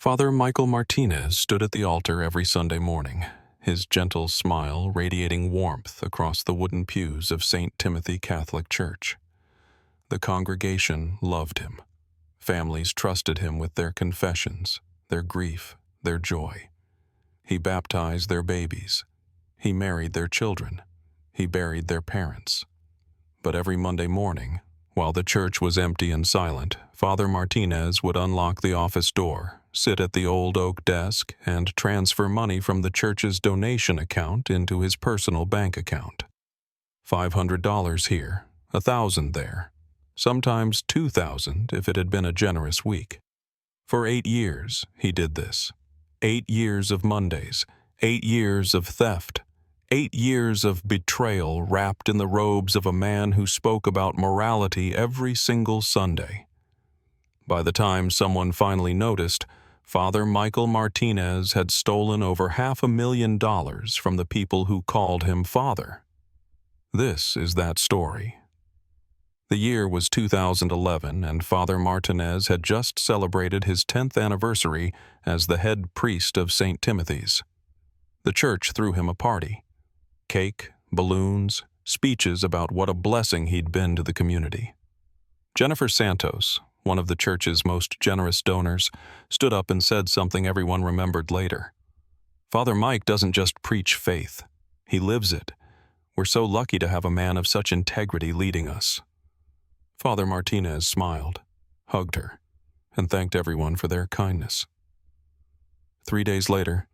Father Michael Martinez stood at the altar every Sunday morning, his gentle smile radiating warmth across the wooden pews of St. Timothy Catholic Church. The congregation loved him. Families trusted him with their confessions, their grief, their joy. He baptized their babies. He married their children. He buried their parents. But every Monday morning, while the church was empty and silent, Father Martinez would unlock the office door, sit at the old oak desk, and transfer money from the church's donation account into his personal bank account. $500 here, $1,000 there, sometimes $2,000 if it had been a generous week. For 8 years, he did this. 8 years of Mondays, 8 years of theft, 8 years of betrayal wrapped in the robes of a man who spoke about morality every single Sunday. By the time someone finally noticed, Father Michael Martinez had stolen over $500,000 from the people who called him Father. This is that story. The year was 2011, and Father Martinez had just celebrated his 10th anniversary as the head priest of St. Timothy's. The church threw him a party. Cake, balloons, speeches about what a blessing he'd been to the community. Jennifer Santos, one of the church's most generous donors, stood up and said something everyone remembered later. Father Mike doesn't just preach faith. He lives it. We're so lucky to have a man of such integrity leading us. Father Martinez smiled, hugged her, and thanked everyone for their kindness. 3 days later,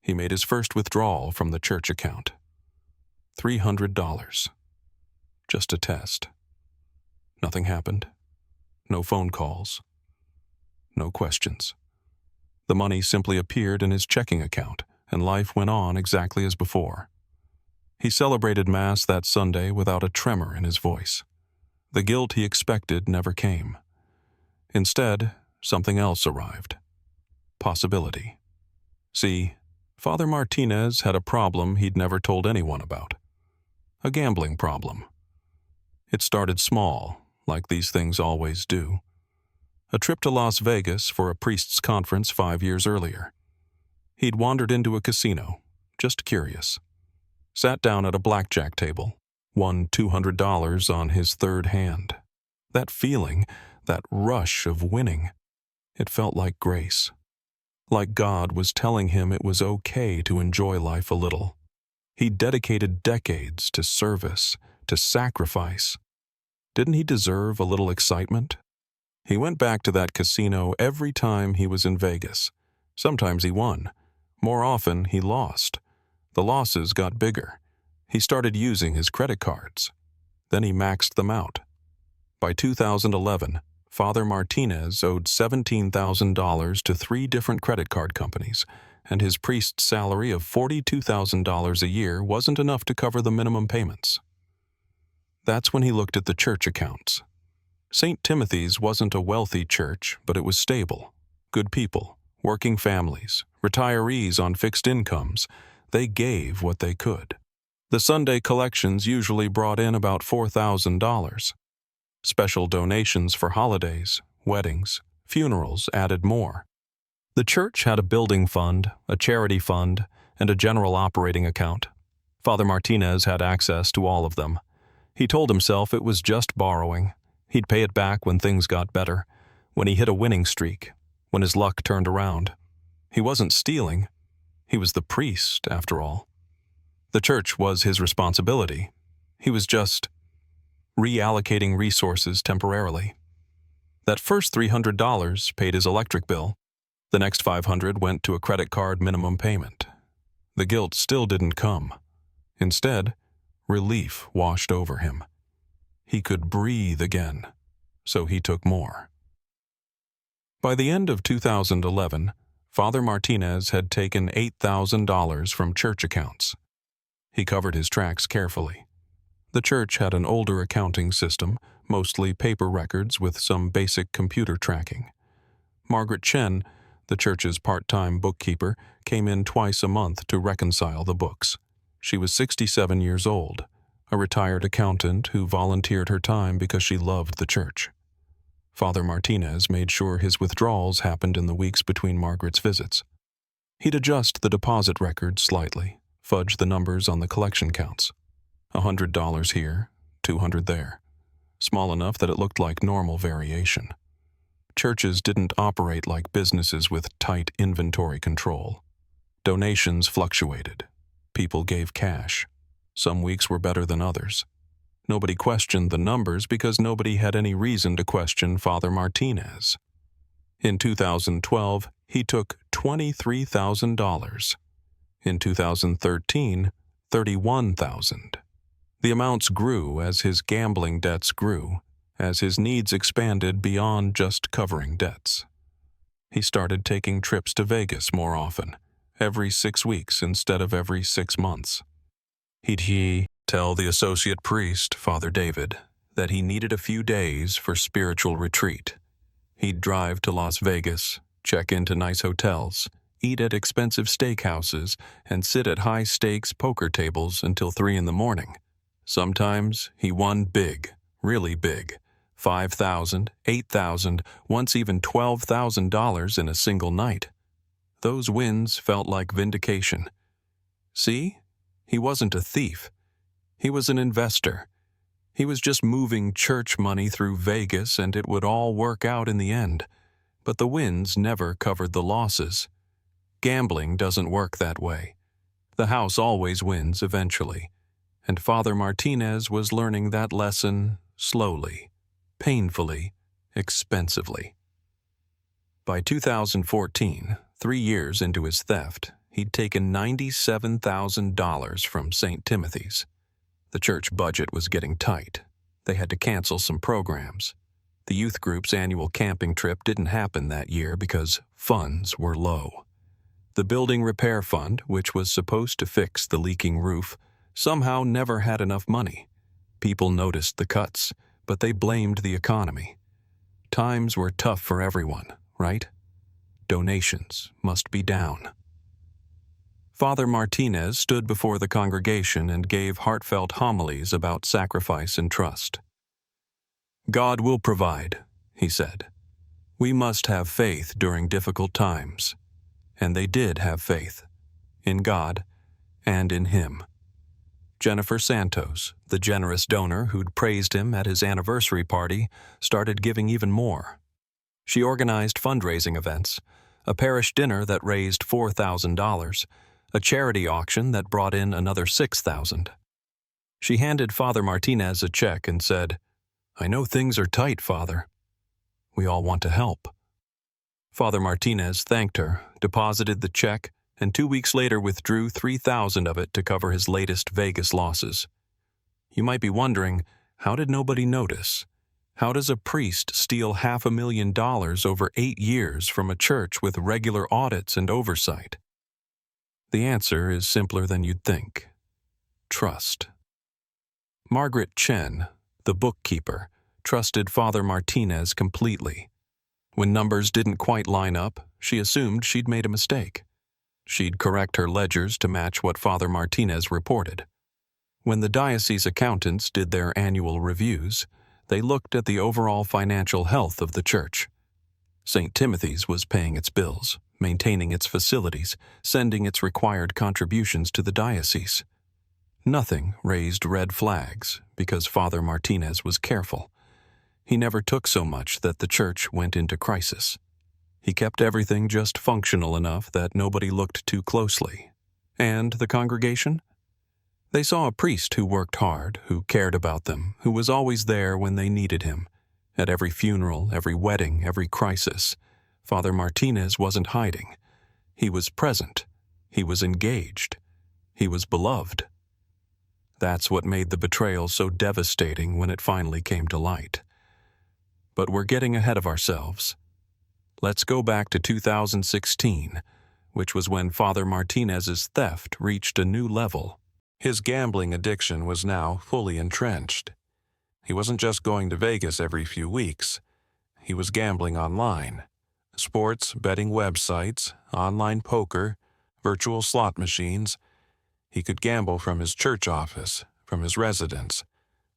he made his first withdrawal from the church account. $300. Just a test. Nothing happened. No phone calls. No questions. The money simply appeared in his checking account, and life went on exactly as before. He celebrated Mass that Sunday without a tremor in his voice. The guilt he expected never came. Instead, something else arrived. Possibility. See, Father Martinez had a problem he'd never told anyone about. A gambling problem. It started small, like these things always do. A trip to Las Vegas for a priest's conference 5 years earlier. He'd wandered into a casino, just curious. Sat down at a blackjack table, won $200 on his third hand. That feeling, that rush of winning, it felt like grace. Like God was telling him it was okay to enjoy life a little. He dedicated decades to service, to sacrifice. Didn't he deserve a little excitement? He went back to that casino every time he was in Vegas. Sometimes he won. More often, he lost. The losses got bigger. He started using his credit cards. Then he maxed them out. By 2011, Father Martinez owed $17,000 to 3 different credit card companies, and his priest's salary of $42,000 a year wasn't enough to cover the minimum payments. That's when he looked at the church accounts. St. Timothy's wasn't a wealthy church, but it was stable. Good people, working families, retirees on fixed incomes. They gave what they could. The Sunday collections usually brought in about $4,000. Special donations for holidays, weddings, funerals added more. The church had a building fund, a charity fund, and a general operating account. Father Martinez had access to all of them. He told himself it was just borrowing. He'd pay it back when things got better, when he hit a winning streak, when his luck turned around. He wasn't stealing. He was the priest, after all. The church was his responsibility. He was just reallocating resources temporarily. That first $300 paid his electric bill. The next $500 went to a credit card minimum payment. The guilt still didn't come. Instead, relief washed over him. He could breathe again, so he took more. By the end of 2011, Father Martinez had taken $8,000 from church accounts. He covered his tracks carefully. The church had an older accounting system, mostly paper records with some basic computer tracking. Margaret Chen, the church's part-time bookkeeper, came in twice a month to reconcile the books. She was 67 years old, a retired accountant who volunteered her time because she loved the church. Father Martinez made sure his withdrawals happened in the weeks between Margaret's visits. He'd adjust the deposit records slightly, fudge the numbers on the collection counts. $100 here, $200 there. Small enough that it looked like normal variation. Churches didn't operate like businesses with tight inventory control. Donations fluctuated. People gave cash. Some weeks were better than others. Nobody questioned the numbers because nobody had any reason to question Father Martinez. In 2012, he took $23,000. In 2013, $31,000. The amounts grew as his gambling debts grew, as his needs expanded beyond just covering debts. He started taking trips to Vegas more often, every 6 weeks instead of every 6 months. He'd tell the associate priest, Father David, that he needed a few days for spiritual retreat. He'd drive to Las Vegas, check into nice hotels, eat at expensive steakhouses, and sit at high-stakes poker tables until 3 in the morning. Sometimes he won big, really big, $5,000, $8,000, once even $12,000 in a single night. Those wins felt like vindication. See? He wasn't a thief. He was an investor. He was just moving church money through Vegas and it would all work out in the end. But the wins never covered the losses. Gambling doesn't work that way. The house always wins eventually. And Father Martinez was learning that lesson slowly, painfully, expensively. By 2014, 3 years into his theft, he'd taken $97,000 from St. Timothy's. The church budget was getting tight. They had to cancel some programs. The youth group's annual camping trip didn't happen that year because funds were low. The building repair fund, which was supposed to fix the leaking roof, somehow never had enough money. People noticed the cuts, but they blamed the economy. Times were tough for everyone, right? Donations must be down. Father Martinez stood before the congregation and gave heartfelt homilies about sacrifice and trust. God will provide, he said. We must have faith during difficult times. And they did have faith, in God and in him. Jennifer Santos, the generous donor who'd praised him at his anniversary party, started giving even more. She organized fundraising events, a parish dinner that raised $4,000, a charity auction that brought in another $6,000. She handed Father Martinez a check and said, "I know things are tight, Father. We all want to help." Father Martinez thanked her, deposited the check, and 2 weeks later withdrew $3,000 of it to cover his latest Vegas losses. You might be wondering, how did nobody notice? How does a priest steal $500,000 over 8 years from a church with regular audits and oversight? The answer is simpler than you'd think. Trust. Margaret Chen, the bookkeeper, trusted Father Martinez completely. When numbers didn't quite line up, she assumed she'd made a mistake. She'd correct her ledgers to match what Father Martinez reported. When the diocese accountants did their annual reviews, they looked at the overall financial health of the church. St. Timothy's was paying its bills, maintaining its facilities, sending its required contributions to the diocese. Nothing raised red flags because Father Martinez was careful. He never took so much that the church went into crisis. He kept everything just functional enough that nobody looked too closely. And the congregation? They saw a priest who worked hard, who cared about them, who was always there when they needed him. At every funeral, every wedding, every crisis, Father Martinez wasn't hiding. He was present. He was engaged. He was beloved. That's what made the betrayal so devastating when it finally came to light. But we're getting ahead of ourselves. Let's go back to 2016, which was when Father Martinez's theft reached a new level. His gambling addiction was now fully entrenched. He wasn't just going to Vegas every few weeks. He was gambling online. Sports betting websites, online poker, virtual slot machines. He could gamble from his church office, from his residence,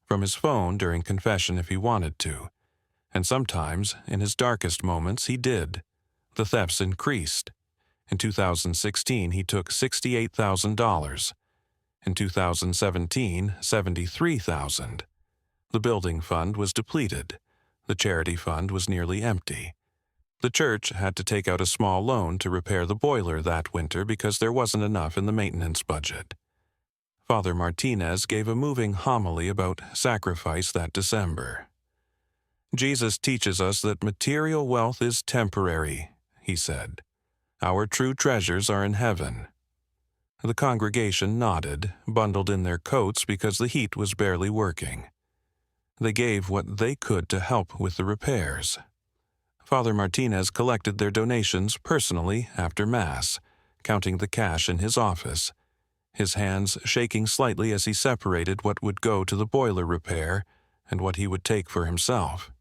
from his phone during confession if he wanted to. And sometimes, in his darkest moments, he did. The thefts increased. In 2016, he took $68,000. In 2017, $73,000. The building fund was depleted. The charity fund was nearly empty. The church had to take out a small loan to repair the boiler that winter because there wasn't enough in the maintenance budget. Father Martinez gave a moving homily about sacrifice that December. Jesus teaches us that material wealth is temporary, he said. Our true treasures are in heaven. The congregation nodded, bundled in their coats because the heat was barely working. They gave what they could to help with the repairs. Father Martinez collected their donations personally after Mass, counting the cash in his office, his hands shaking slightly as he separated what would go to the boiler repair and what he would take for himself.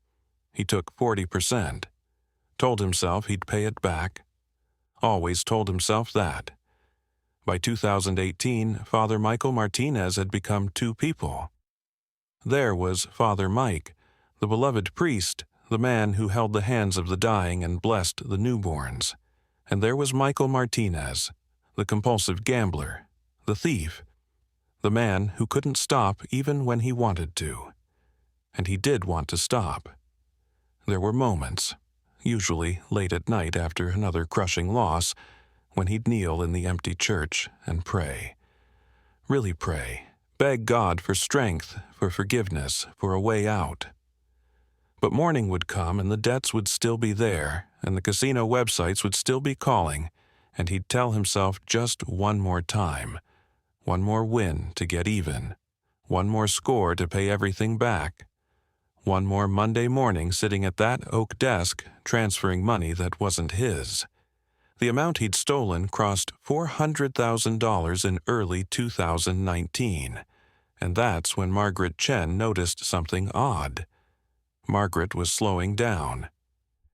He took 40%, told himself he'd pay it back, always told himself that. By 2018, Father Michael Martinez had become two people. There was Father Mike, the beloved priest, the man who held the hands of the dying and blessed the newborns. And there was Michael Martinez, the compulsive gambler, the thief, the man who couldn't stop even when he wanted to. And he did want to stop. There were moments, usually late at night after another crushing loss, when he'd kneel in the empty church and pray. Really pray. Beg God for strength, for forgiveness, for a way out. But morning would come and the debts would still be there, and the casino websites would still be calling, and he'd tell himself just one more time, one more win to get even, one more score to pay everything back, one more Monday morning sitting at that oak desk transferring money that wasn't his. The amount he'd stolen crossed $400,000 in early 2019, and that's when Margaret Chen noticed something odd. Margaret was slowing down.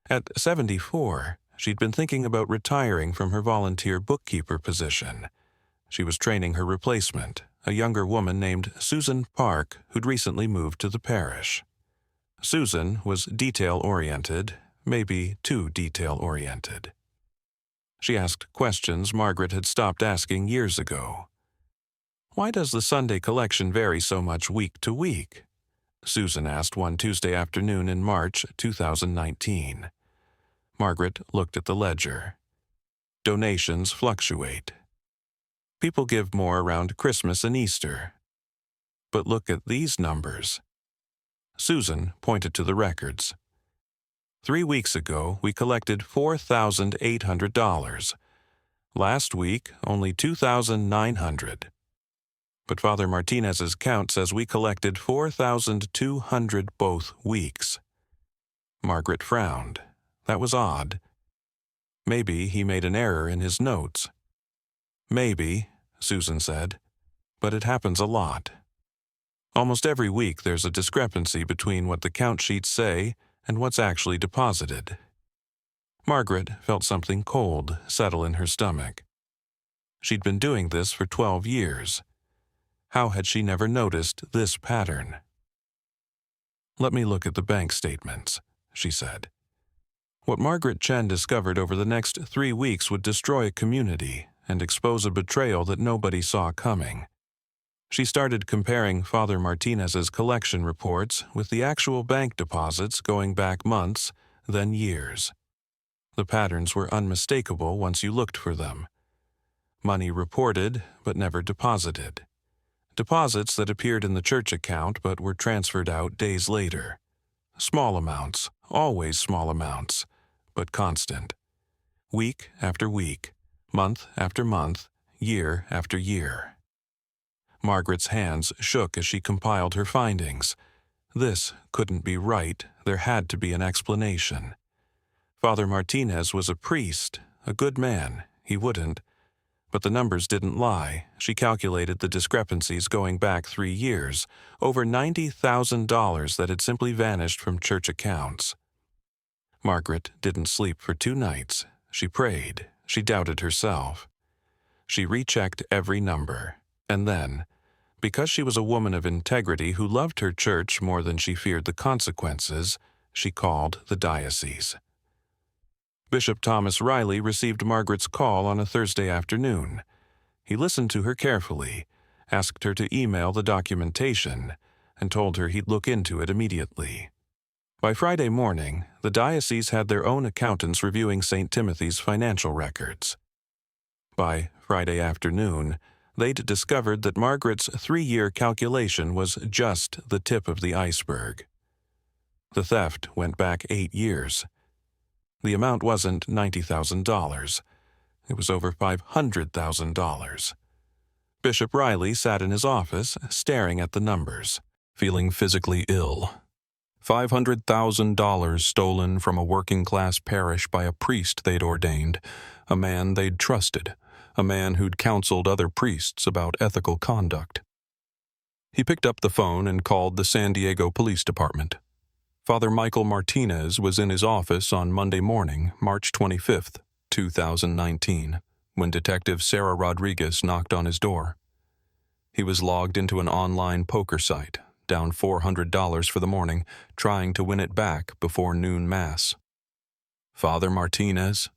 At 74, she'd been thinking about retiring from her volunteer bookkeeper position. She was training her replacement, a younger woman named Susan Park, who'd recently moved to the parish. Susan was detail-oriented, maybe too detail-oriented. She asked questions Margaret had stopped asking years ago. "Why does the Sunday collection vary so much week to week?" Susan asked one Tuesday afternoon in March 2019. Margaret looked at the ledger. Donations fluctuate. People give more around Christmas and Easter. But look at these numbers. Susan pointed to the records. 3 weeks ago, we collected $4,800. Last week, only $2,900. But Father Martinez's count says we collected $4,200 both weeks. Margaret frowned. That was odd. Maybe he made an error in his notes. Maybe, Susan said, but it happens a lot. Almost every week there's a discrepancy between what the count sheets say and what's actually deposited. Margaret felt something cold settle in her stomach. She'd been doing this for 12 years. How had she never noticed this pattern? "Let me look at the bank statements," she said. What Margaret Chen discovered over the next 3 weeks would destroy a community and expose a betrayal that nobody saw coming. She started comparing Father Martinez's collection reports with the actual bank deposits going back months, then years. The patterns were unmistakable once you looked for them. Money reported, but never deposited. Deposits that appeared in the church account but were transferred out days later. Small amounts, always small amounts, but constant. Week after week, month after month, year after year. Margaret's hands shook as she compiled her findings. This couldn't be right. There had to be an explanation. Father Martinez was a priest, a good man. He wouldn't. But the numbers didn't lie. She calculated the discrepancies going back 3 years, over $90,000 that had simply vanished from church accounts. Margaret didn't sleep for 2 nights. She prayed. She doubted herself. She rechecked every number. And then, because she was a woman of integrity who loved her church more than she feared the consequences, she called the diocese. Bishop Thomas Riley received Margaret's call on a Thursday afternoon. He listened to her carefully, asked her to email the documentation, and told her he'd look into it immediately. By Friday morning, the diocese had their own accountants reviewing St. Timothy's financial records. By Friday afternoon, they'd discovered that Margaret's 3-year calculation was just the tip of the iceberg. The theft went back 8 years. The amount wasn't $90,000. It was over $500,000. Bishop Riley sat in his office, staring at the numbers, feeling physically ill. $500,000 stolen from a working-class parish by a priest they'd ordained, a man they'd trusted, a man who'd counseled other priests about ethical conduct. He picked up the phone and called the San Diego Police Department. Father Michael Martinez was in his office on Monday morning, March 25, 2019, when Detective Sarah Rodriguez knocked on his door. He was logged into an online poker site, down $400 for the morning, trying to win it back before noon Mass. Father Martinez?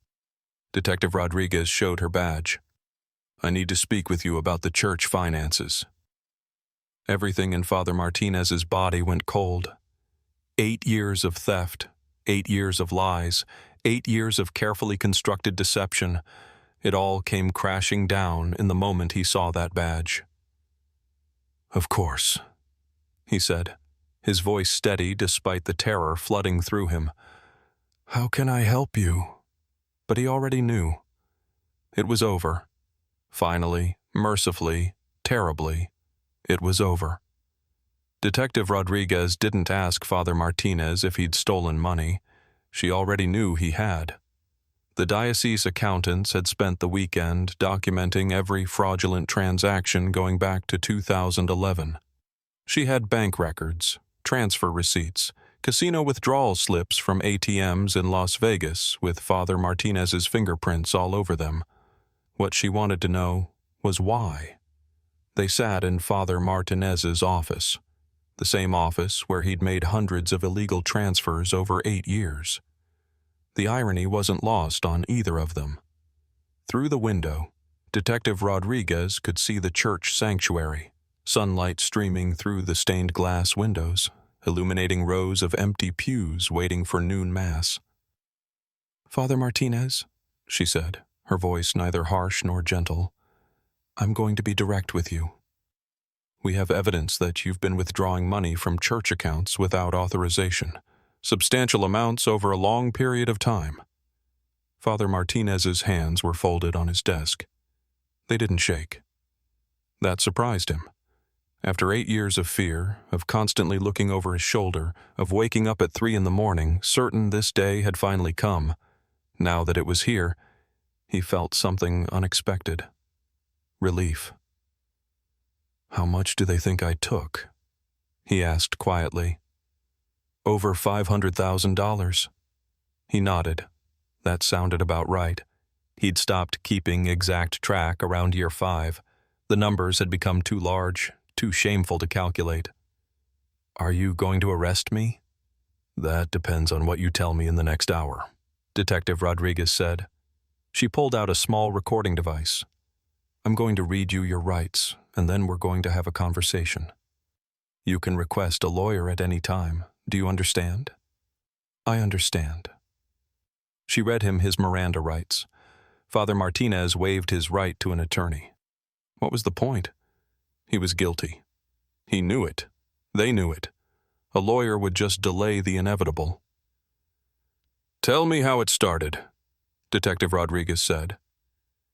Detective Rodriguez showed her badge. I need to speak with you about the church finances. Everything in Father Martinez's body went cold. 8 years of theft, 8 years of lies, 8 years of carefully constructed deception. It all came crashing down in the moment he saw that badge. Of course, he said, his voice steady despite the terror flooding through him. How can I help you? But he already knew. It was over. Finally, mercifully, terribly, it was over. Detective Rodriguez didn't ask Father Martinez if he'd stolen money. She already knew he had. The diocese accountants had spent the weekend documenting every fraudulent transaction going back to 2011. She had bank records, transfer receipts, casino withdrawal slips from ATMs in Las Vegas with Father Martinez's fingerprints all over them. What she wanted to know was why. They sat in Father Martinez's office, the same office where he'd made hundreds of illegal transfers over 8 years. The irony wasn't lost on either of them. Through the window, Detective Rodriguez could see the church sanctuary, sunlight streaming through the stained glass windows, illuminating rows of empty pews waiting for noon Mass. Father Martinez, she said, her voice neither harsh nor gentle, I'm going to be direct with you. We have evidence that you've been withdrawing money from church accounts without authorization, substantial amounts over a long period of time. Father Martinez's hands were folded on his desk. They didn't shake. That surprised him. After 8 years of fear, of constantly looking over his shoulder, of waking up at 3 a.m, certain this day had finally come, now that it was here, he felt something unexpected. Relief. How much do they think I took? He asked quietly. Over $500,000. He nodded. That sounded about right. He'd stopped keeping exact track around year 5. The numbers had become too large, too shameful to calculate. Are you going to arrest me? That depends on what you tell me in the next hour, Detective Rodriguez said. She pulled out a small recording device. I'm going to read you your rights, and then we're going to have a conversation. You can request a lawyer at any time. Do you understand? I understand. She read him his Miranda rights. Father Martinez waived his right to an attorney. What was the point? He was guilty. He knew it. They knew it. A lawyer would just delay the inevitable. Tell me how it started, Detective Rodriguez said.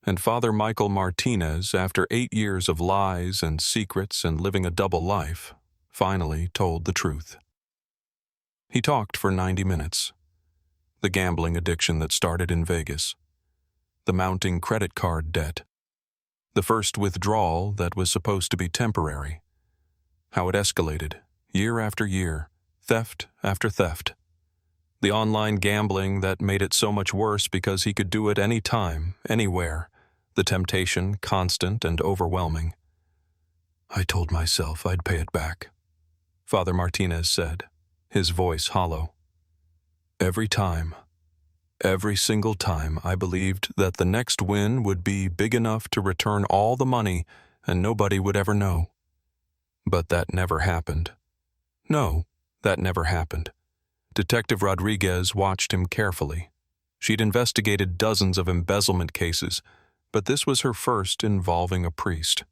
And Father Michael Martinez, after 8 years of lies and secrets and living a double life, finally told the truth. He talked for 90 minutes. The gambling addiction that started in Vegas. The mounting credit card debt. The first withdrawal that was supposed to be temporary. How it escalated, year after year, theft after theft. The online gambling that made it so much worse because he could do it any time, anywhere. The temptation constant and overwhelming. I told myself I'd pay it back, Father Martinez said, his voice hollow. Every time, every single time, I believed that the next win would be big enough to return all the money and nobody would ever know. But that never happened. No, that never happened. Detective Rodriguez watched him carefully. She'd investigated dozens of embezzlement cases, but this was her first involving a priest.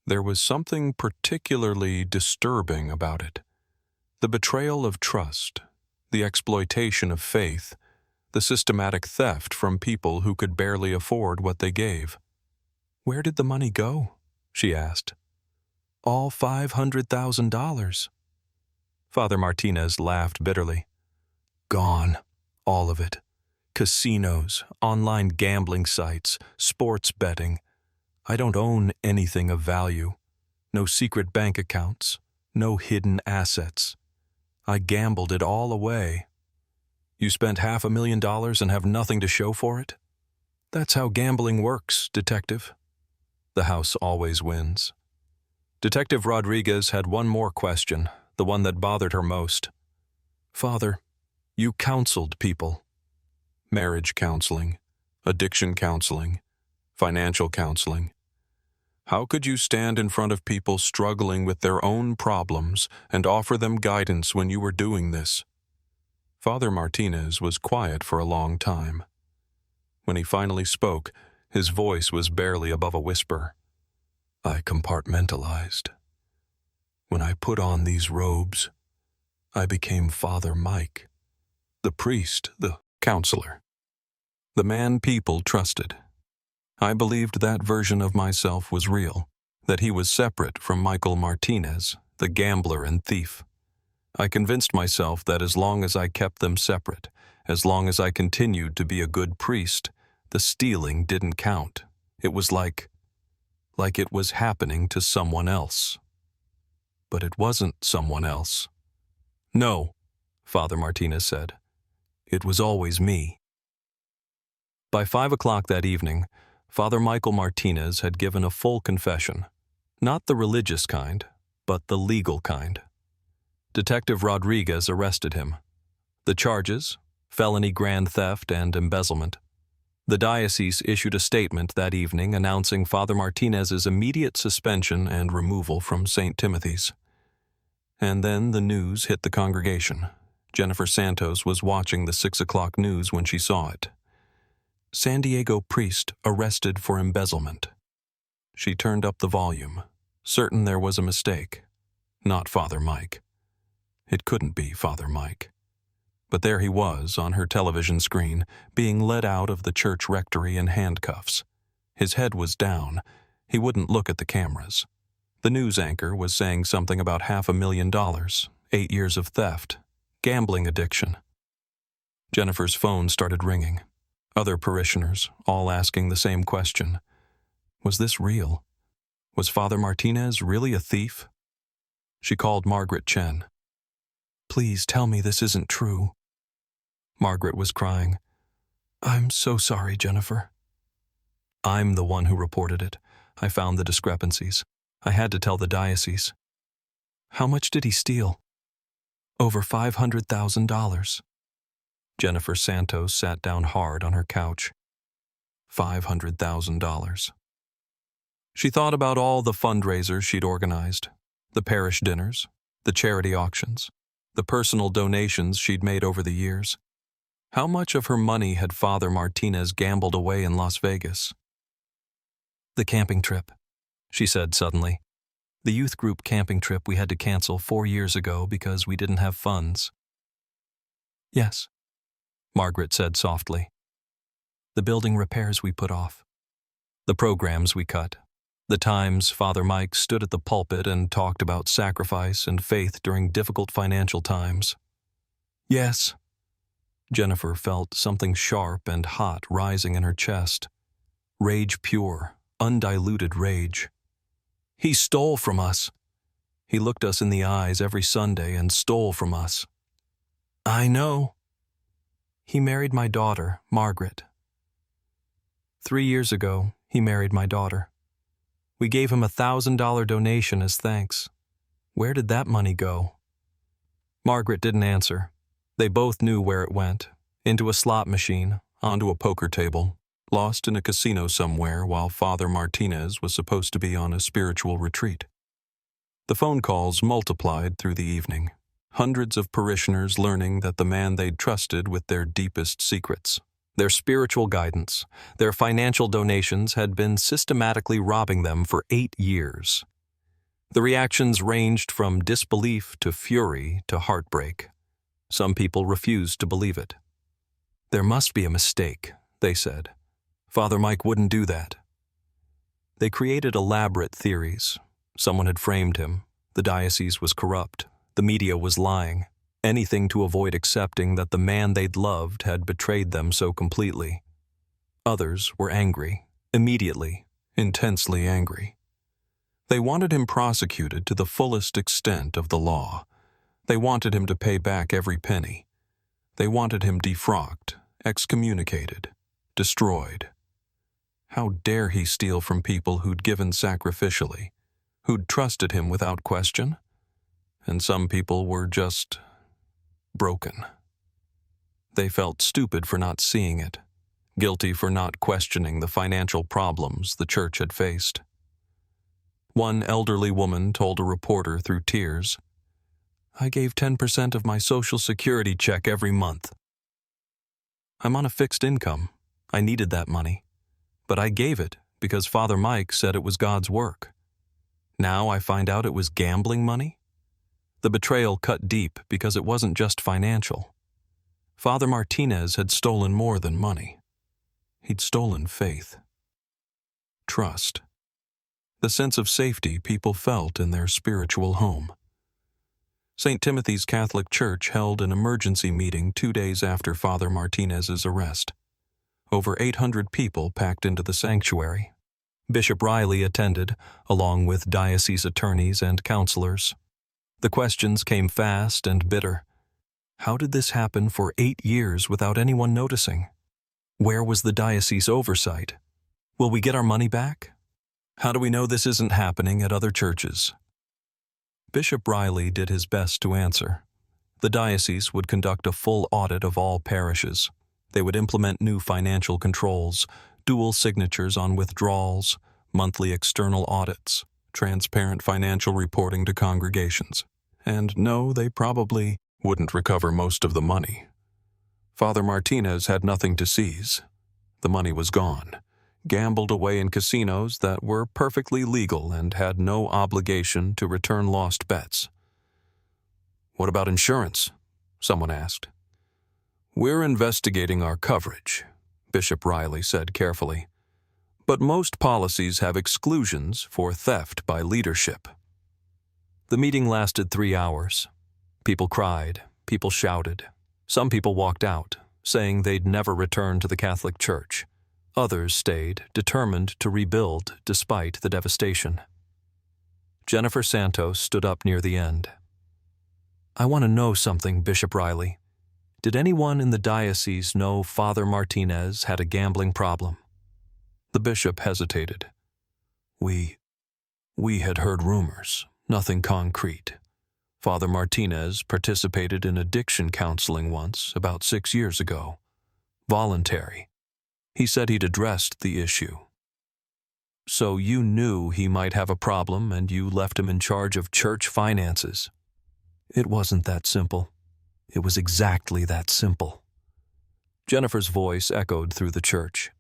There was something particularly disturbing about it. The betrayal of trust, the exploitation of faith, the systematic theft from people who could barely afford what they gave. "Where did the money go?" she asked. "All $500,000. Father Martinez laughed bitterly. "Gone, all of it. Casinos, online gambling sites, sports betting. I don't own anything of value. No secret bank accounts, no hidden assets. I gambled it all away." "You spent $500,000 and have nothing to show for it?" "That's how gambling works, Detective. The house always wins." Detective Rodriguez had one more question, the one that bothered her most. "Father, you counseled people." "Marriage counseling, addiction counseling, financial counseling. How could you stand in front of people struggling with their own problems and offer them guidance when you were doing this?" Father Martinez was quiet for a long time. When he finally spoke, his voice was barely above a whisper. "I compartmentalized. When I put on these robes, I became Father Mike, the priest, the counselor, the man people trusted. I believed that version of myself was real, that he was separate from Michael Martinez, the gambler and thief. I convinced myself that as long as I kept them separate, as long as I continued to be a good priest, the stealing didn't count. It was like it was happening to someone else. But it wasn't someone else. "No," Father Martinez said. "It was always me." By 5 o'clock that evening, Father Michael Martinez had given a full confession. Not the religious kind, but the legal kind. Detective Rodriguez arrested him. The charges: felony grand theft and embezzlement. The diocese issued a statement that evening announcing Father Martinez's immediate suspension and removal from St. Timothy's. And then the news hit the congregation. Jennifer Santos was watching the 6 o'clock news when she saw it. "San Diego priest arrested for embezzlement." She turned up the volume, certain there was a mistake. Not Father Mike. It couldn't be Father Mike. But there he was on her television screen, being led out of the church rectory in handcuffs. His head was down. He wouldn't look at the cameras. The news anchor was saying something about $500,000, 8 years of theft, gambling addiction. Jennifer's phone started ringing. Other parishioners, all asking the same question. Was this real? Was Father Martinez really a thief? She called Margaret Chen. "Please tell me this isn't true." Margaret was crying. "I'm so sorry, Jennifer." "I'm the one who reported it. I found the discrepancies. I had to tell the diocese." "How much did he steal?" "Over $500,000. Jennifer Santos sat down hard on her couch. $500,000. She thought about all the fundraisers she'd organized, the parish dinners, the charity auctions, the personal donations she'd made over the years. How much of her money had Father Martinez gambled away in Las Vegas? "The camping trip," she said suddenly. "The youth group camping trip we had to cancel 4 years ago because we didn't have funds." "Yes," Margaret said softly. "The building repairs we put off. The programs we cut. The times Father Mike stood at the pulpit and talked about sacrifice and faith during difficult financial times." "Yes." Jennifer felt something sharp and hot rising in her chest. Rage pure, undiluted rage. "He stole from us. He looked us in the eyes every Sunday and stole from us." "I know." "He married my daughter, Margaret. 3 years ago, he married my daughter. We gave him a $1,000 donation as thanks. Where did that money go?" Margaret didn't answer. They both knew where it went, into a slot machine, onto a poker table, lost in a casino somewhere while Father Martinez was supposed to be on a spiritual retreat. The phone calls multiplied through the evening, hundreds of parishioners learning that the man they'd trusted with their deepest secrets, their spiritual guidance, their financial donations had been systematically robbing them for 8 years. The reactions ranged from disbelief to fury to heartbreak. Some people refused to believe it. "There must be a mistake," they said. "Father Mike wouldn't do that." They created elaborate theories. Someone had framed him. The diocese was corrupt. The media was lying. Anything to avoid accepting that the man they'd loved had betrayed them so completely. Others were angry, immediately, intensely angry. They wanted him prosecuted to the fullest extent of the law. They wanted him to pay back every penny. They wanted him defrocked, excommunicated, destroyed. How dare he steal from people who'd given sacrificially, who'd trusted him without question? And some people were just broken. They felt stupid for not seeing it, guilty for not questioning the financial problems the church had faced. One elderly woman told a reporter through tears, "I gave 10% of my Social Security check every month. I'm on a fixed income. I needed that money. But I gave it because Father Mike said it was God's work. Now I find out it was gambling money?" The betrayal cut deep because it wasn't just financial. Father Martinez had stolen more than money. He'd stolen faith. Trust. The sense of safety people felt in their spiritual home. St. Timothy's Catholic Church held an emergency meeting 2 days after Father Martinez's arrest. Over 800 people packed into the sanctuary. Bishop Riley attended, along with diocese attorneys and counselors. The questions came fast and bitter. How did this happen for 8 years without anyone noticing? Where was the diocese oversight? Will we get our money back? How do we know this isn't happening at other churches? Bishop Riley did his best to answer. The diocese would conduct a full audit of all parishes. They would implement new financial controls, dual signatures on withdrawals, monthly external audits, transparent financial reporting to congregations. And no, they probably wouldn't recover most of the money. Father Martinez had nothing to seize. The money was gone, gambled away in casinos that were perfectly legal and had no obligation to return lost bets. "What about insurance?" someone asked. "We're investigating our coverage," Bishop Riley said carefully. "But most policies have exclusions for theft by leadership." The meeting lasted 3 hours. People cried, people shouted. Some people walked out, saying they'd never return to the Catholic Church. Others stayed, determined to rebuild despite the devastation. Jennifer Santos stood up near the end. "I want to know something, Bishop Riley. Did anyone in the diocese know Father Martinez had a gambling problem?" The bishop hesitated. We had heard rumors, nothing concrete. Father Martinez participated in addiction counseling once, about 6 years ago. Voluntary. He said he'd addressed the issue." "So you knew he might have a problem and you left him in charge of church finances?" "It wasn't that simple. It was exactly that simple." Jennifer's voice echoed through the church.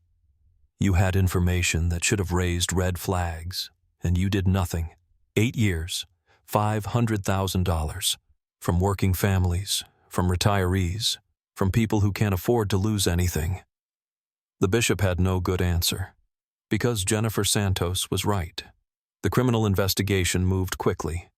"You had information that should have raised red flags, and you did nothing. 8 years, $500,000, from working families, from retirees, from people who can't afford to lose anything." The bishop had no good answer, because Jennifer Santos was right. The criminal investigation moved quickly.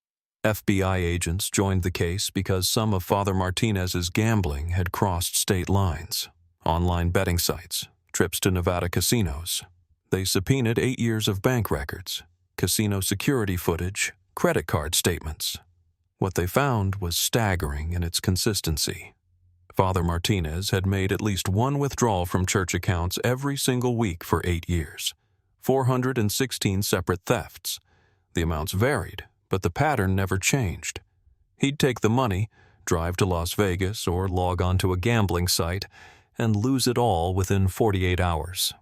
FBI agents joined the case because some of Father Martinez's gambling had crossed state lines. Online betting sites, trips to Nevada casinos. They subpoenaed 8 years of bank records, casino security footage, credit card statements. What they found was staggering in its consistency. Father Martinez had made at least one withdrawal from church accounts every single week for 8 years. 416 separate thefts. The amounts varied, but the pattern never changed. He'd take the money, drive to Las Vegas, or log on to a gambling site and lose it all within 48 hours.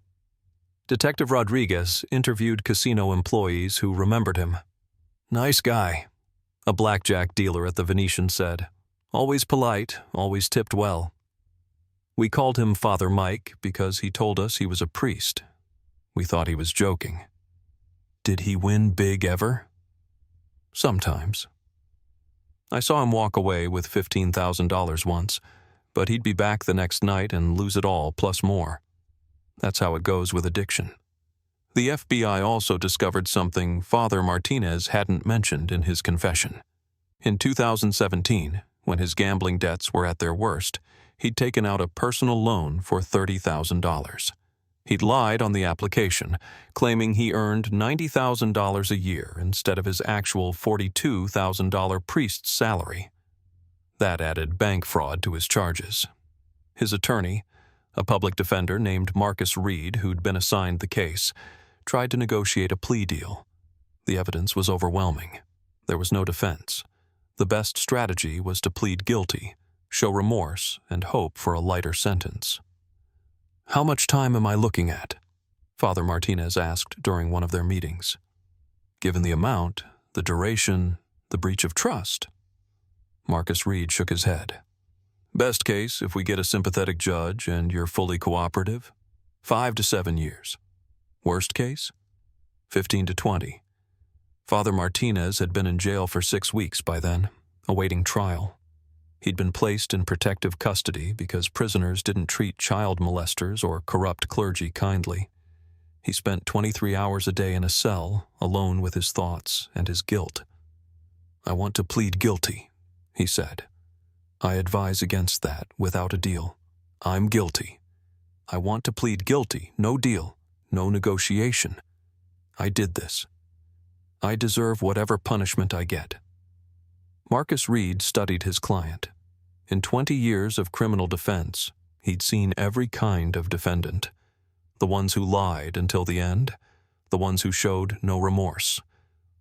Detective Rodriguez interviewed casino employees who remembered him. "Nice guy," a blackjack dealer at the Venetian said. "Always polite, always tipped well. We called him Father Mike because he told us he was a priest. We thought he was joking." "Did he win big ever?" "Sometimes. I saw him walk away with $15,000 once, but he'd be back the next night and lose it all plus more. That's how it goes with addiction." The FBI also discovered something Father Martinez hadn't mentioned in his confession. In 2017, when his gambling debts were at their worst, he'd taken out a personal loan for $30,000. He'd lied on the application, claiming he earned $90,000 a year instead of his actual $42,000 priest's salary. That added bank fraud to his charges. His attorney, a public defender named Marcus Reed, who'd been assigned the case, tried to negotiate a plea deal. The evidence was overwhelming. There was no defense. The best strategy was to plead guilty, show remorse, and hope for a lighter sentence. "How much time am I looking at?" Father Martinez asked during one of their meetings. "Given the amount, the duration, the breach of trust?" Marcus Reed shook his head. "Best case, if we get a sympathetic judge and you're fully cooperative, 5 to 7 years. Worst case, 15 to 20. Father Martinez had been in jail for 6 weeks by then, awaiting trial. He'd been placed in protective custody because prisoners didn't treat child molesters or corrupt clergy kindly. He spent 23 hours a day in a cell, alone with his thoughts and his guilt. "I want to plead guilty," he said. "I advise against that, without a deal. I'm guilty. I want to plead guilty, no deal, no negotiation. I did this. I deserve whatever punishment I get." Marcus Reed studied his client. In 20 years of criminal defense, he'd seen every kind of defendant. The ones who lied until the end, the ones who showed no remorse,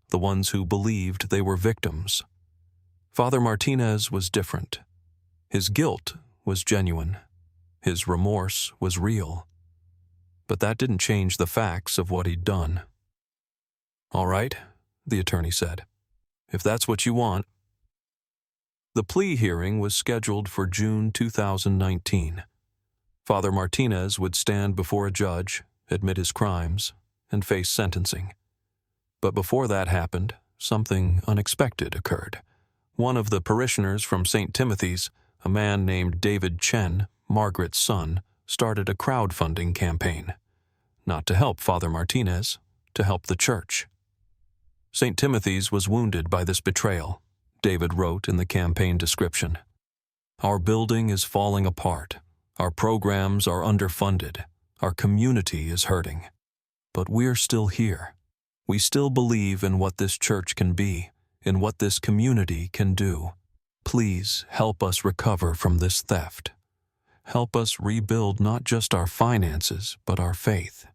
the ones who believed they were victims. Father Martinez was different. His guilt was genuine. His remorse was real. But that didn't change the facts of what he'd done. "All right," the attorney said. "If that's what you want." The plea hearing was scheduled for June 2019. Father Martinez would stand before a judge, admit his crimes, and face sentencing. But before that happened, something unexpected occurred. One of the parishioners from St. Timothy's, a man named David Chen, Margaret's son, started a crowdfunding campaign. Not to help Father Martinez, to help the church. St. Timothy's was wounded by this betrayal, David wrote in the campaign description. "Our building is falling apart. Our programs are underfunded. Our community is hurting. But we're still here. We still believe in what this church can be, in what this community can do. Please help us recover from this theft. Help us rebuild not just our finances, but our faith."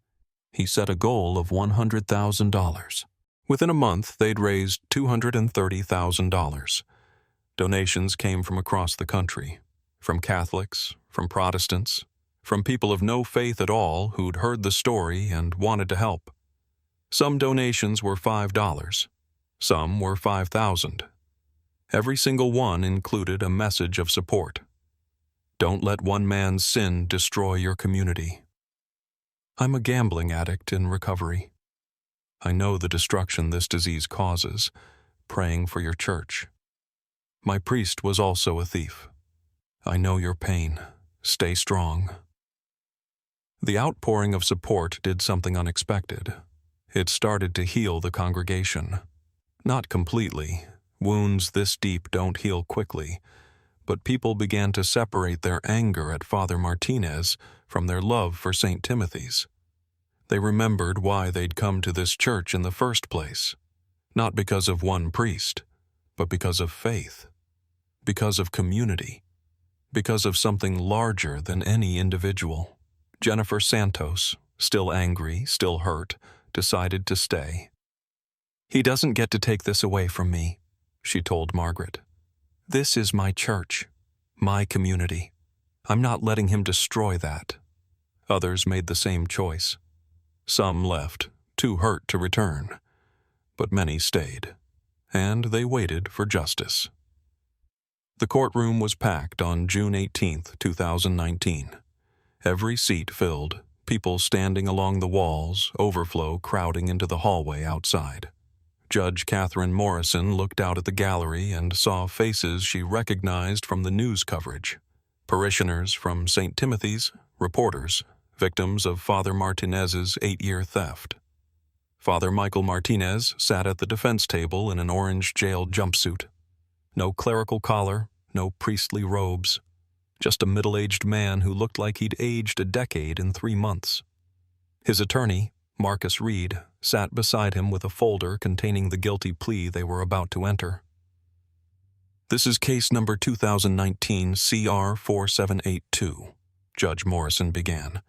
He set a goal of $100,000. Within a month, they'd raised $230,000. Donations came from across the country, from Catholics, from Protestants, from people of no faith at all who'd heard the story and wanted to help. Some donations were $5, some were $5,000. Every single one included a message of support. Don't let one man's sin destroy your community. I'm a gambling addict in recovery. I know the destruction this disease causes, praying for your church. My priest was also a thief. I know your pain. Stay strong. The outpouring of support did something unexpected. It started to heal the congregation. Not completely. Wounds this deep don't heal quickly. But people began to separate their anger at Father Martinez from their love for St. Timothy's. They remembered why they'd come to this church in the first place. Not because of one priest, but because of faith. Because of community. Because of something larger than any individual. Jennifer Santos, still angry, still hurt, decided to stay. "He doesn't get to take this away from me," she told Margaret. This is my church, my community. I'm not letting him destroy that. Others made the same choice. Some left, too hurt to return, but many stayed, and they waited for justice. The courtroom was packed on June 18, 2019. Every seat filled, people standing along the walls, overflow crowding into the hallway outside. Judge Catherine Morrison looked out at the gallery and saw faces she recognized from the news coverage. Parishioners from St. Timothy's, reporters, victims of Father Martinez's 8-year theft. Father Michael Martinez sat at the defense table in an orange jail jumpsuit. No clerical collar, no priestly robes. Just a middle-aged man who looked like he'd aged a decade in 3 months. His attorney, Marcus Reed, sat beside him with a folder containing the guilty plea they were about to enter. This is case number 2019 CR 4782, Judge Morrison began.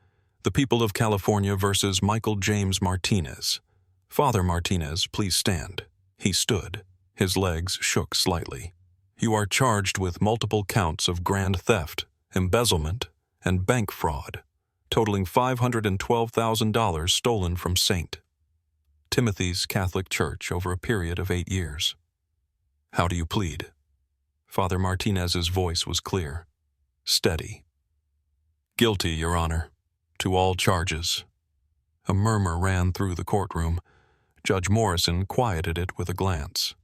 The people of California versus Michael James Martinez. Father Martinez, please stand. He stood. His legs shook slightly. You are charged with multiple counts of grand theft, embezzlement, and bank fraud, totaling $512,000 stolen from St. Timothy's Catholic Church over a period of 8 years. How do you plead? Father Martinez's voice was clear, steady. Guilty, Your Honor, to all charges. A murmur ran through the courtroom. Judge Morrison quieted it with a glance.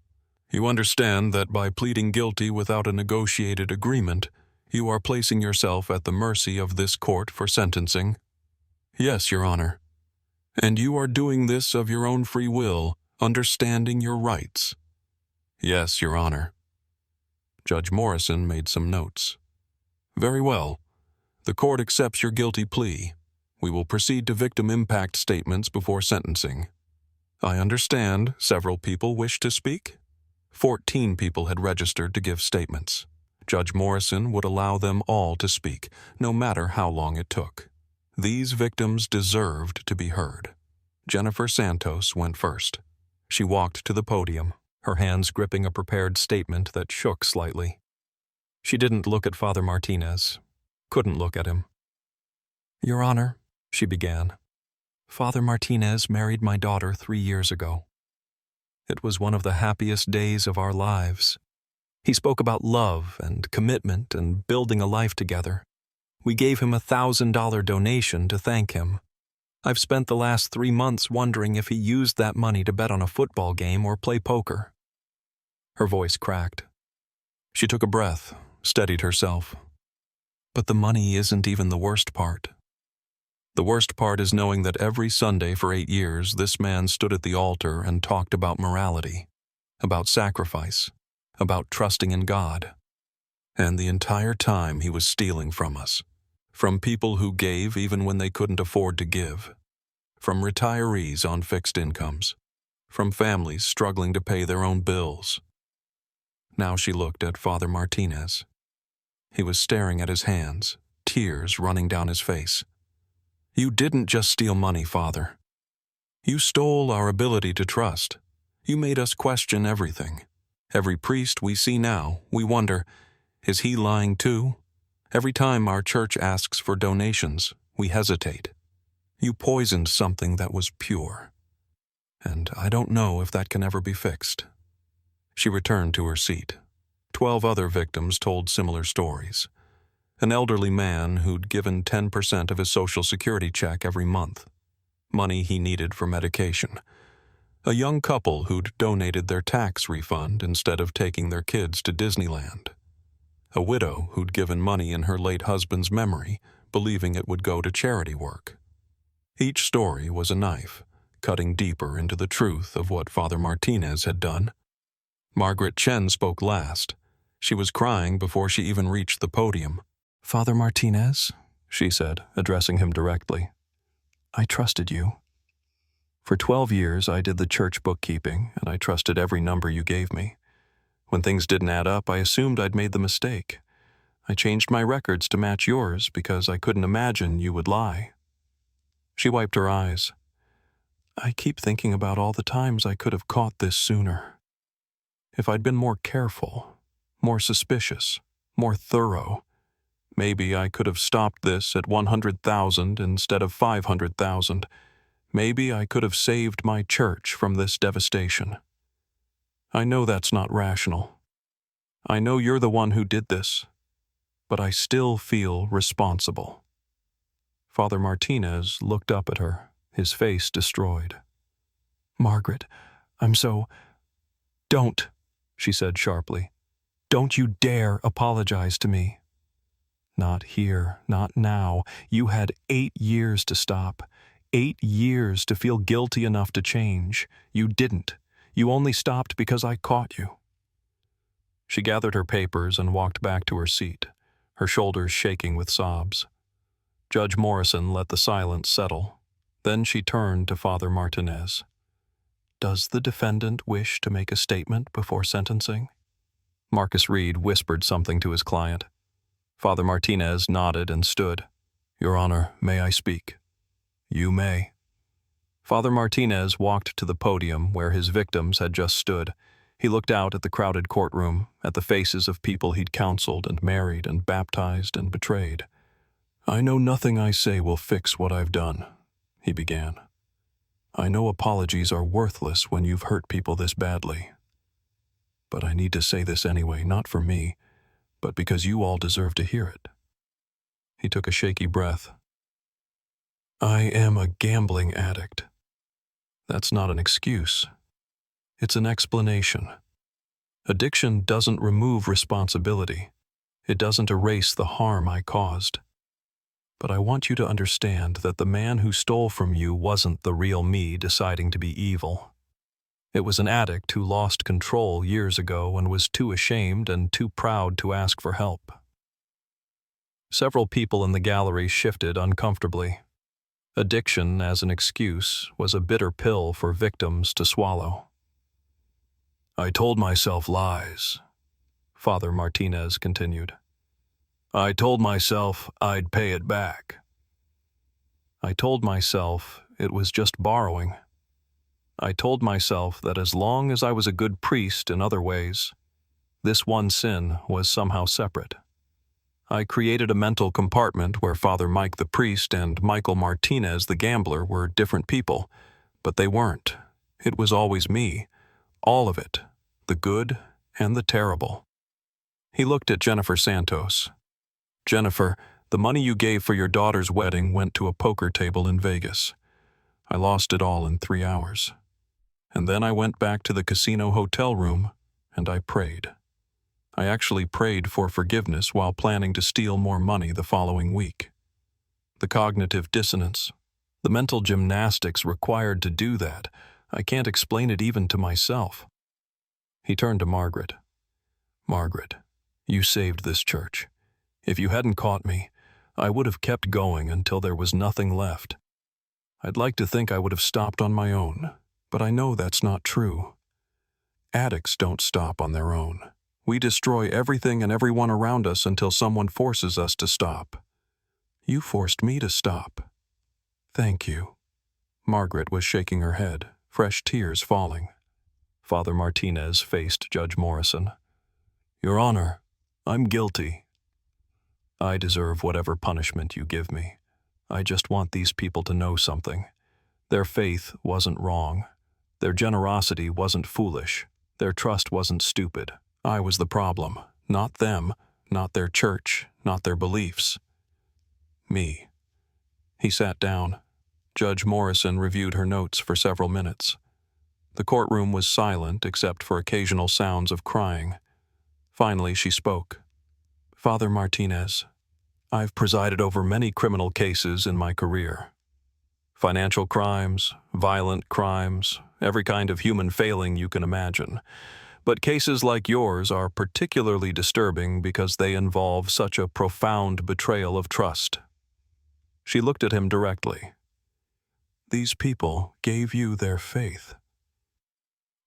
You understand that by pleading guilty without a negotiated agreement, you are placing yourself at the mercy of this court for sentencing? Yes, Your Honor. And you are doing this of your own free will, understanding your rights? Yes, Your Honor. Judge Morrison made some notes. Very well. The court accepts your guilty plea. We will proceed to victim impact statements before sentencing. I understand several people wish to speak. 14 people had registered to give statements. Judge Morrison would allow them all to speak, no matter how long it took. These victims deserved to be heard. Jennifer Santos went first. She walked to the podium, her hands gripping a prepared statement that shook slightly. She didn't look at Father Martinez, couldn't look at him. Your Honor, she began, Father Martinez married my daughter 3 years ago. It was one of the happiest days of our lives. He spoke about love and commitment and building a life together. We gave him a $1,000 donation to thank him. I've spent the last 3 months wondering if he used that money to bet on a football game or play poker. Her voice cracked. She took a breath, steadied herself. But the money isn't even the worst part. The worst part is knowing that every Sunday for 8 years this man stood at the altar and talked about morality, about sacrifice, about trusting in God. And the entire time he was stealing from us, from people who gave even when they couldn't afford to give, from retirees on fixed incomes, from families struggling to pay their own bills. Now she looked at Father Martinez. He was staring at his hands, tears running down his face. You didn't just steal money, Father. You stole our ability to trust. You made us question everything. Every priest we see now, we wonder, is he lying too? Every time our church asks for donations, we hesitate. You poisoned something that was pure. And I don't know if that can ever be fixed. She returned to her seat. 12 other victims told similar stories. An elderly man who'd given 10% of his Social Security check every month, money he needed for medication. A young couple who'd donated their tax refund instead of taking their kids to Disneyland. A widow who'd given money in her late husband's memory, believing it would go to charity work. Each story was a knife, cutting deeper into the truth of what Father Martinez had done. Margaret Chen spoke last. She was crying before she even reached the podium. Father Martinez, she said, addressing him directly, I trusted you. For 12 years I did the church bookkeeping, and I trusted every number you gave me. When things didn't add up, I assumed I'd made the mistake. I changed my records to match yours because I couldn't imagine you would lie. She wiped her eyes. I keep thinking about all the times I could have caught this sooner. If I'd been more careful, more suspicious, more thorough. Maybe I could have stopped this at 100,000 instead of 500,000. Maybe I could have saved my church from this devastation. I know that's not rational. I know you're the one who did this, but I still feel responsible." Father Martinez looked up at her, his face destroyed. "Margaret, I'm so—" "Don't," she said sharply. "Don't you dare apologize to me. Not here, not now. You had 8 years to stop. 8 years to feel guilty enough to change. You didn't. You only stopped because I caught you." She gathered her papers and walked back to her seat, her shoulders shaking with sobs. Judge Morrison let the silence settle. Then she turned to Father Martinez. "Does the defendant wish to make a statement before sentencing?" Marcus Reed whispered something to his client. Father Martinez nodded and stood. "Your Honor, may I speak?" "You may." Father Martinez walked to the podium where his victims had just stood. He looked out at the crowded courtroom, at the faces of people he'd counseled and married and baptized and betrayed. "I know nothing I say will fix what I've done," he began. "I know apologies are worthless when you've hurt people this badly. But I need to say this anyway, not for me, but because you all deserve to hear it." He took a shaky breath. "I am a gambling addict. That's not an excuse. It's an explanation. Addiction doesn't remove responsibility. It doesn't erase the harm I caused. But I want you to understand that the man who stole from you wasn't the real me deciding to be evil. It was an addict who lost control years ago and was too ashamed and too proud to ask for help." Several people in the gallery shifted uncomfortably. Addiction as an excuse was a bitter pill for victims to swallow. "I told myself lies," Father Martinez continued. "I told myself I'd pay it back. I told myself it was just borrowing. I told myself that as long as I was a good priest in other ways, this one sin was somehow separate. I created a mental compartment where Father Mike the priest and Michael Martinez the gambler were different people, but they weren't. It was always me, all of it, the good and the terrible." He looked at Jennifer Santos. "Jennifer, the money you gave for your daughter's wedding went to a poker table in Vegas. I lost it all in 3 hours. And then I went back to the casino hotel room and I prayed. I actually prayed for forgiveness while planning to steal more money the following week. The cognitive dissonance, the mental gymnastics required to do that, I can't explain it even to myself." He turned to Margaret. "Margaret, you saved this church. If you hadn't caught me, I would have kept going until there was nothing left. I'd like to think I would have stopped on my own, but I know that's not true. Addicts don't stop on their own. We destroy everything and everyone around us until someone forces us to stop. You forced me to stop. Thank you." Margaret was shaking her head, fresh tears falling. Father Martinez faced Judge Morrison. "Your Honor, I'm guilty. I deserve whatever punishment you give me. I just want these people to know something. Their faith wasn't wrong. Their generosity wasn't foolish. Their trust wasn't stupid. I was the problem, not them, not their church, not their beliefs. Me." He sat down. Judge Morrison reviewed her notes for several minutes. The courtroom was silent except for occasional sounds of crying. Finally, she spoke. "Father Martinez, I've presided over many criminal cases in my career. Financial crimes, violent crimes, every kind of human failing you can imagine. But cases like yours are particularly disturbing because they involve such a profound betrayal of trust." She looked at him directly. "These people gave you their faith.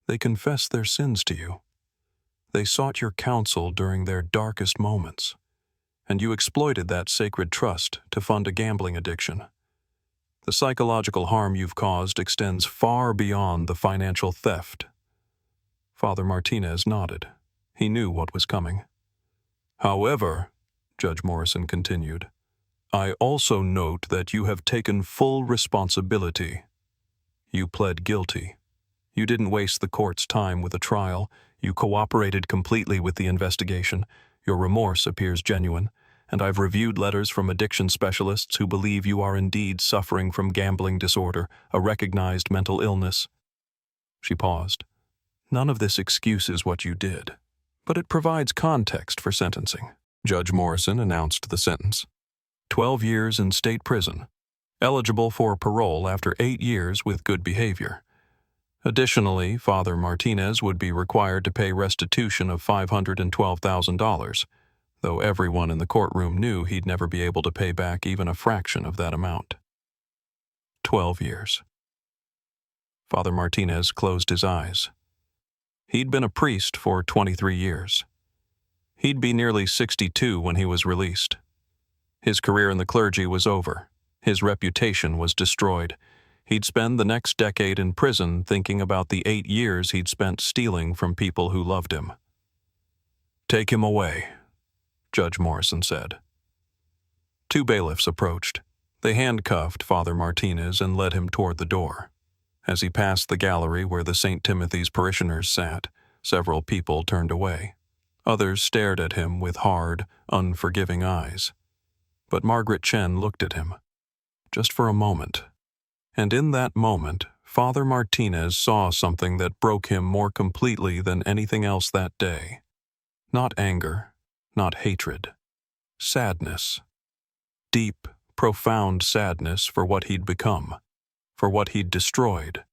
They confessed their sins to you. They sought your counsel during their darkest moments, and you exploited that sacred trust to fund a gambling addiction. The psychological harm you've caused extends far beyond the financial theft." Father Martinez nodded. He knew what was coming. However, Judge Morrison continued, I also note that you have taken full responsibility. You pled guilty. You didn't waste the court's time with a trial. You cooperated completely with the investigation. Your remorse appears genuine, and I've reviewed letters from addiction specialists who believe you are indeed suffering from gambling disorder, a recognized mental illness. She paused. None of this excuses what you did, but it provides context for sentencing. Judge Morrison announced the sentence. 12 years in state prison, eligible for parole after 8 years with good behavior. Additionally, Father Martinez would be required to pay restitution of $512,000, though everyone in the courtroom knew he'd never be able to pay back even a fraction of that amount. 12 years. Father Martinez closed his eyes. He'd been a priest for 23 years. He'd be nearly 62 when he was released. His career in the clergy was over. His reputation was destroyed. He'd spend the next decade in prison thinking about the 8 years he'd spent stealing from people who loved him. Take him away, Judge Morrison said. 2 bailiffs approached. They handcuffed Father Martinez and led him toward the door. As he passed the gallery where the St. Timothy's parishioners sat, several people turned away. Others stared at him with hard, unforgiving eyes. But Margaret Chen looked at him, just for a moment. And in that moment, Father Martinez saw something that broke him more completely than anything else that day. Not anger, not hatred. Sadness. Deep, profound sadness for what he'd become, for what he'd destroyed,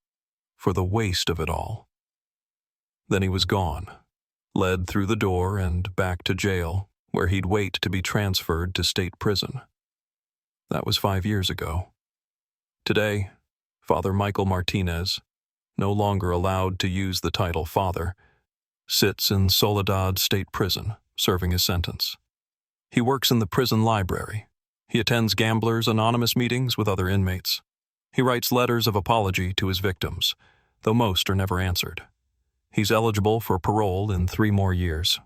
for the waste of it all. Then he was gone, led through the door and back to jail, where he'd wait to be transferred to state prison. That was 5 years ago. Today, Father Michael Martinez, no longer allowed to use the title Father, sits in Soledad State Prison, serving his sentence. He works in the prison library. He attends Gamblers Anonymous meetings with other inmates. He writes letters of apology to his victims, though most are never answered. He's eligible for parole in 3 more years.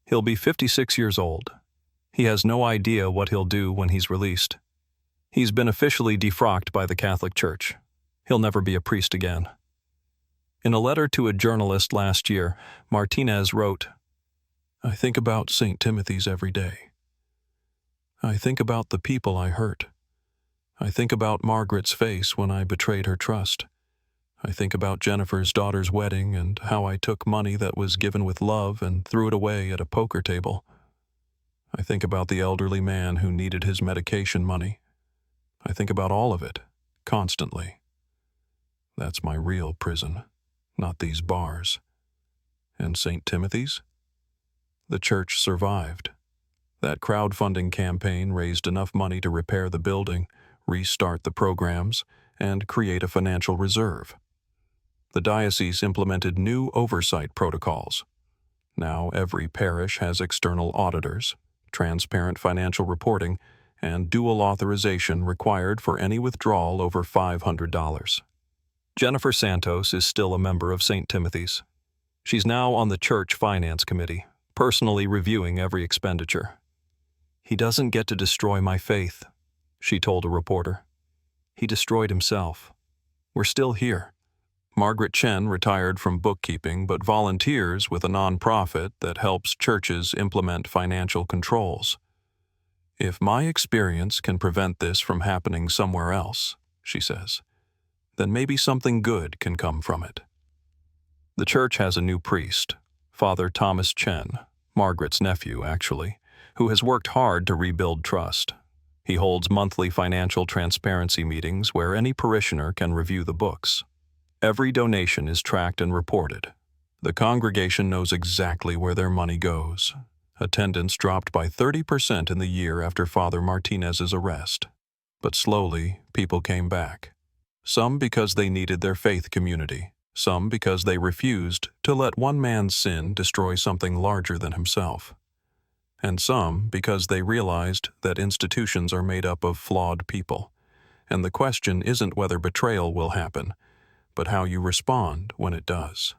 He'll be 56 years old. He has no idea what he'll do when he's released. He's been officially defrocked by the Catholic Church. He'll never be a priest again. In a letter to a journalist last year, Martinez wrote, I think about St. Timothy's every day. I think about the people I hurt. I think about Margaret's face when I betrayed her trust. I think about Jennifer's daughter's wedding and how I took money that was given with love and threw it away at a poker table. I think about the elderly man who needed his medication money. I think about all of it, constantly. That's my real prison, not these bars. And St. Timothy's? The church survived. That crowdfunding campaign raised enough money to repair the building, restart the programs, and create a financial reserve. The diocese implemented new oversight protocols. Now every parish has external auditors, transparent financial reporting, and dual authorization required for any withdrawal over $500. Jennifer Santos is still a member of St. Timothy's. She's now on the church finance committee, personally reviewing every expenditure. He doesn't get to destroy my faith, she told a reporter. He destroyed himself. We're still here. Margaret Chen retired from bookkeeping but volunteers with a nonprofit that helps churches implement financial controls. If my experience can prevent this from happening somewhere else, she says, then maybe something good can come from it. The church has a new priest, Father Thomas Chen, Margaret's nephew, actually, who has worked hard to rebuild trust. He holds monthly financial transparency meetings where any parishioner can review the books. Every donation is tracked and reported. The congregation knows exactly where their money goes. Attendance dropped by 30% in the year after Father Martinez's arrest. But slowly, people came back. Some because they needed their faith community, some because they refused to let one man's sin destroy something larger than himself. And some because they realized that institutions are made up of flawed people, and the question isn't whether betrayal will happen, but how you respond when it does.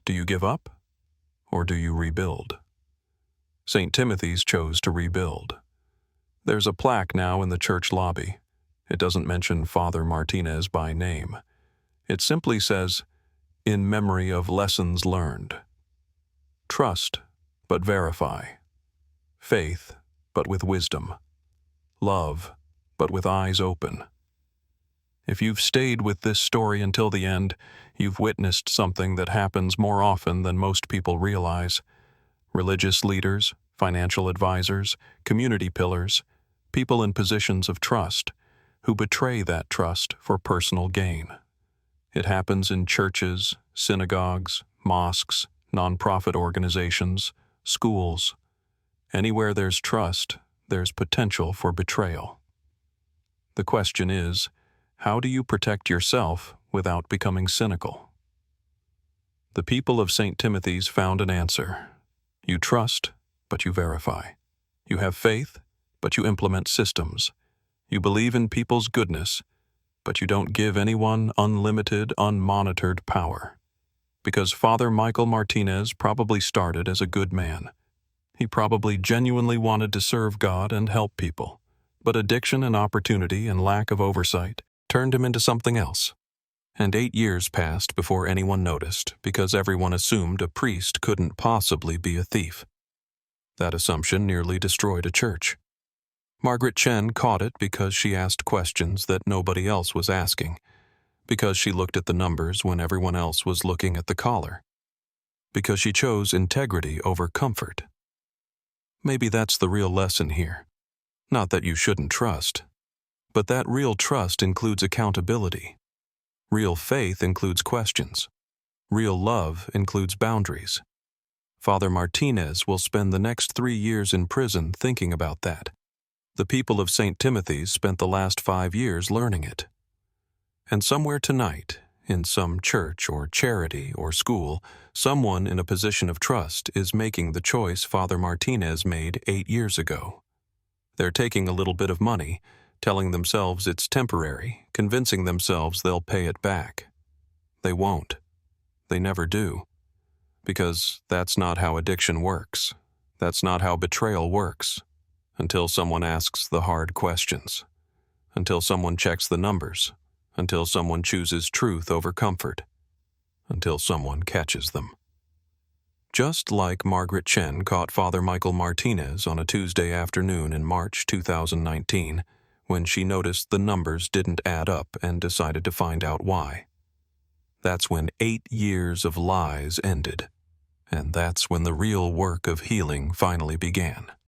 Do you give up, or do you rebuild? St. Timothy's chose to rebuild. There's a plaque now in the church lobby. It doesn't mention Father Martinez by name. It simply says, "In memory of lessons learned." Trust, but verify. Faith, but with wisdom. Love, but with eyes open. If you've stayed with this story until the end, you've witnessed something that happens more often than most people realize. Religious leaders, financial advisors, community pillars, people in positions of trust, who betray that trust for personal gain. It happens in churches, synagogues, mosques, nonprofit organizations, schools. Anywhere there's trust, there's potential for betrayal. The question is, how do you protect yourself without becoming cynical? The people of St. Timothy's found an answer. You trust, but you verify. You have faith, but you implement systems. You believe in people's goodness, but you don't give anyone unlimited, unmonitored power. Because Father Michael Martinez probably started as a good man. He probably genuinely wanted to serve God and help people, but addiction and opportunity and lack of oversight turned him into something else. And 8 years passed before anyone noticed, because everyone assumed a priest couldn't possibly be a thief. That assumption nearly destroyed a church. Margaret Chen caught it because she asked questions that nobody else was asking, because she looked at the numbers when everyone else was looking at the collar, because she chose integrity over comfort. Maybe that's the real lesson here. Not that you shouldn't trust, but that real trust includes accountability. Real faith includes questions. Real love includes boundaries. Father Martinez will spend the next 3 years in prison thinking about that. The people of St. Timothy's spent the last 5 years learning it. And somewhere tonight, in some church or charity or school, someone in a position of trust is making the choice Father Martinez made 8 years ago. They're taking a little bit of money, telling themselves it's temporary, convincing themselves they'll pay it back. They won't. They never do. Because that's not how addiction works. That's not how betrayal works. Until someone asks the hard questions. Until someone checks the numbers. Until someone chooses truth over comfort. Until someone catches them. Just like Margaret Chen caught Father Michael Martinez on a Tuesday afternoon in March 2019, when she noticed the numbers didn't add up and decided to find out why. That's when 8 years of lies ended. And that's when the real work of healing finally began.